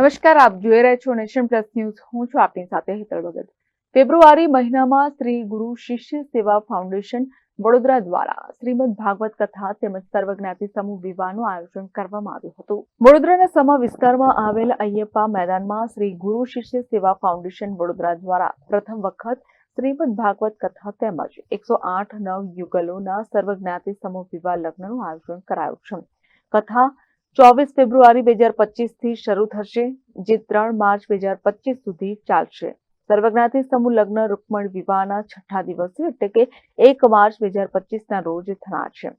નમસ્કાર, આપ જોઈ રહ્યા છો નેશન પ્લસ ન્યૂઝ. હું છું આપની સાથે હેતલ ભગત. ફેબ્રુઆરી મહિનામાં શ્રી ગુરુ શિષ્ય સેવા ફાઉન્ડેશન વડોદરા દ્વારા શ્રીમદ ભાગવત કથા તેમજ સર્વજ્ઞાતિ સમૂહ વિવાહનું આયોજન કરવામાં આવ્યું હતું. વડોદરાના સમા વિસ્તારમાં આવેલ અયપ્પા મેદાનમાં શ્રી ગુરુ શિષ્ય સેવા ફાઉન્ડેશન વડોદરા દ્વારા પ્રથમ વખત શ્રીમદ ભાગવત કથા તેમજ 108 નવયુગલોના સર્વજ્ઞાતિ સમૂહ વિવાહ લગ્નનું આયોજન કરાયું છે. કથા 24 ફેબ્રુઆરી 2025 થી શરૂ થશે, જે 3 માર્ચ 2025 સુધી ચાલશે. સર્વજ્ઞાતિ સમૂહ લગ્ન રૂકમણ વિવાહના છઠ્ઠા દિવસે એટલે કે 1 માર્ચ 2025 ના રોજ થનાર છે,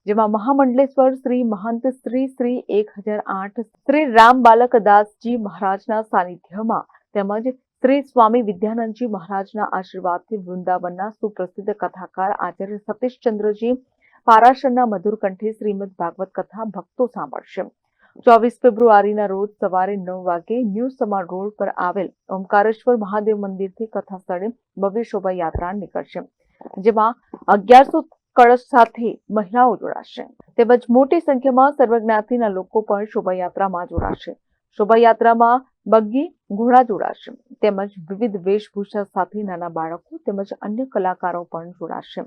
જેમાં મહામંડલેશ્વર શ્રી મહંત શ્રી 1008 શ્રી રામ બાલક દાસજી મહારાજના સાનિધ્યમાં તેમજ શ્રી સ્વામી વિદ્યાનંદજી મહારાજના આશીર્વાદથી વૃંદાવનના સુપ્રસિદ્ધ કથાકાર આચાર્ય સતીશચંદ્રજી પારાશરના મધુર કંઠે શ્રીમદ ભાગવત કથા ભક્તો સાંભળશે. 24 ફેબ્રુઆરીના રોજ સવારે 9 વાગે ન્યૂ સમા રોડ પર આવેલ ઓમકારેશ્વર મહાદેવ મંદિરથી કથા સ્થળે ભવ્ય શોભાયાત્રા નીકળશે, જેમાં 1100 કળશ સાથે મહિલાઓ જોડાશે તેમજ મોટી સંખ્યામાં સર્વજ્ઞાતિના લોકો પણ શોભાયાત્રામાં જોડાશે. શોભાયાત્રામાં બગ્ગી, ઘોડા જોડાશે તેમજ વિવિધ વેશભૂષા સાથે નાના બાળકો તેમજ અન્ય કલાકારો પણ જોડાશે.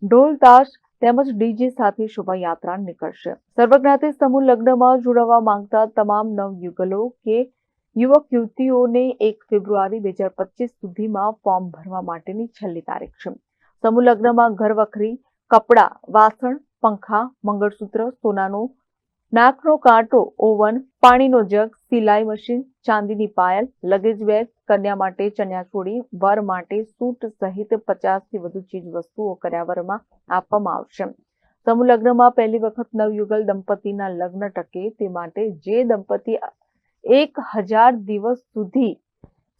ઢોલ તાશ તેમજ ડીજે સાથે શોભાયાત્રા નીકળશે. સર્વજ્ઞાતિ સમૂહ લગ્નમાં જોડાવા માંગતા તમામ નવયુગલો કે યુવક યુવતીઓને 1 ફેબ્રુઆરી 2025 સુધીમાં ફોર્મ ભરવા માટેની છેલ્લી તારીખ છે. સમૂહ લગ્નમાં ઘરવખરી, કપડાં, વાસણ, પંખા, મંગળસૂત્ર, સોનાનો નાકનો કાંટો, ઓવન, પાણીનો જગ, સિલાઈ મશીન, ચાંદીની પાયલ, લગેજ બેગ, કન્યા માટે ચણિયાચોળી, વર માટે સૂટ સહિત 50 થી વધુ ચીજ વસ્તુઓ કર્યાવરમાં આપવામાં આવશે. સમૂહ લગ્નમાં પહેલી વખત નવયુગલ દંપતીના લગ્ન ટકે તે માટે જે દંપતી 1000 દિવસ સુધી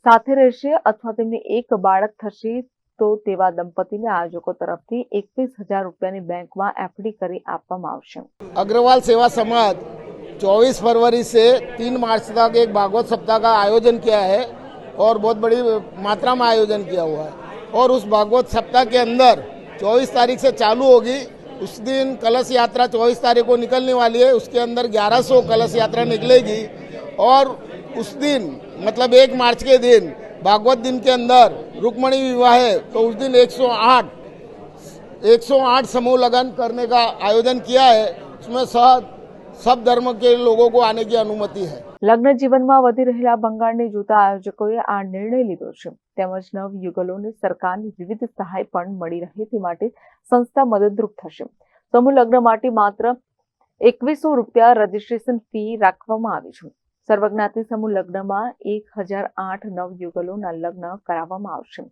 સાથે રહેશે અથવા તેમને એક બાળક થશે તો તેવા દંપતીને આયોજકો તરફથી 21,000 રૂપિયાની બેંકમાં एफडी કરી આપવામાં આવશે. अग्रवाल सेवा समाज 24 फरवरी से 3 मार्च तक एक भागवत सप्ताह का आयोजन किया है और बहुत बड़ी मात्रा में आयोजन किया हुआ है और उस भागवत सप्ताह के अंदर 24 तारीख से चालू होगी. उस दिन कलश यात्रा 24 तारीख को निकलने वाली है. उसके अंदर 1100 कलश यात्रा निकलेगी और उस दिन मतलब 1 मार्च के दिन भागवत दिन के अंदर रुक्मणी विवाह है तो उस दिन 108 समूह लगन करने का आयोजन किया है. उसमें सब धर्म के लोगों को आने की अनुमति है. લગ્ન જીવનમાં વધી રહેલા ભંગાણને જોતા આયોજકોએ આ નિર્ણય લીધો છે. તેમજ નવયુગલોને સરકારની વિવિધ સહાય પણ મળી રહે તે માટે સંસ્થા મદદરૂપ થશે. સમૂહ લગ્ન માટે માત્ર 2100 રૂપિયા રજીસ્ટ્રેશન ફી રાખવામાં આવી છે. સર્વજ્ઞાતિ સમૂહ લગ્નમાં 1008 નવયુગલોના લગ્ન કરાવવામાં આવશે.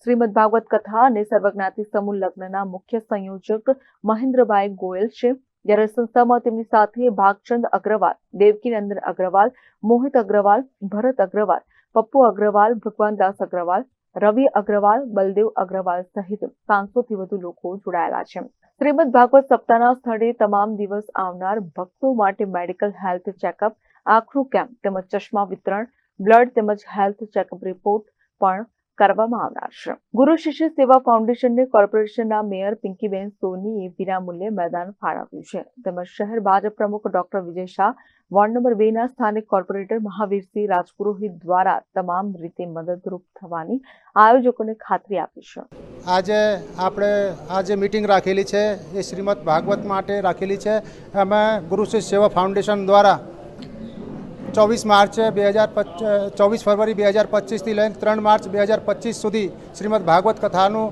શ્રીમદ ભાગવત કથા અને સર્વજ્ઞાતિ સમૂહ લગ્નના મુખ્ય સંયોજક મહેન્દ્રભાઈ ગોયલ છે, જ્યારે સંસ્થામાં તેમની સાથે ભાગચંદ અગ્રવાલ, દેવકીનંદન અગ્રવાલ, મોહિત અગ્રવાલ, ભરત અગ્રવાલ, પપ્પુ અગ્રવાલ, ભગવાનદાસ અગ્રવાલ, રવિ અગ્રવાલ, બલદેવ અગ્રવાલ સહિત 500 થી વધુ લોકો જોડાયેલા છે. શ્રીમદ ભાગવત સપ્તાહના સ્થળે તમામ દિવસ આવનાર ભક્તો માટે મેડિકલ હેલ્થ ચેકઅપ, આંખનું કેમ્પ તેમજ ચશ્મા વિતરણ, બ્લડ તેમજ હેલ્થ ચેકઅપ રિપોર્ટ પણ કરવામાં આવનાર છે. ગુરુ શિષ્ય સેવા ફાઉન્ડેશનને કોર્પોરેશનના મેયર પિંકીબેન સોનીએ વિનામૂલ્યે મેદાન ફાળવ્યું છે. તેમજ શહેર ભાજપ પ્રમુખ doctor Vijay Shah, ward number 2 ના સ્થાનિક કોર્પોરેટર મહાવીરસિંહ રાજપુરોહિત દ્વારા તમામ રીતે મદદરૂપ થવાની આયોજકોને ખાતરી આપી છે. આજે આપણે આજે મીટિંગ રાખેલી છે એ શ્રીમદ ભાગવત માટે રાખેલી છે. એમાં ગુરુ શિષ્ય સેવા ફાઉન્ડેશન દ્વારા 24 ફરવરી 2025 થી લઈને 3 માર્ચ 2025 સુધી શ્રીમદ ભાગવત કથાનું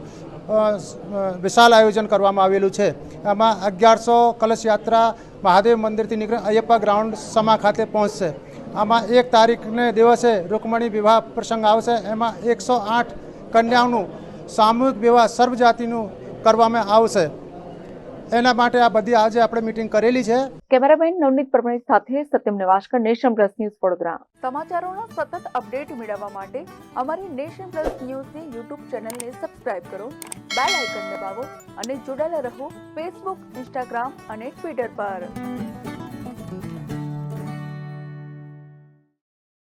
વિશાળ આયોજન કરવામાં આવેલું છે. એમાં 1100 કલશ યાત્રા મહાદેવ મંદિરથી નીકળી અયપ્પા ગ્રાઉન્ડ સમા ખાતે પહોંચશે. આમાં 1 તારીખને દિવસે રૂકમણી વિવાહ પ્રસંગ આવશે. એમાં 108 કન્યાઓનું સામૂહિક વિવાહ સર્વજાતિનું કરવામાં આવશે. એના માટે આ બધી આજે આપણે મીટિંગ કરેલી છે. કેમેરામેન નવનીત પરમાર સાથે Satyam Nivaskar, Nation Plus News Vadodara. સમાચારોના સતત અપડેટ મેળવવા માટે અમારી નેશન પ્લસ ન્યૂઝની યુટ્યુબ ચેનલને સબસ્ક્રાઇબ કરો, બેલ આઇકન દબાવો અને જોડાયેલા રહો ફેસબુક, ઇન્સ્ટાગ્રામ અને ટ્વિટર પર.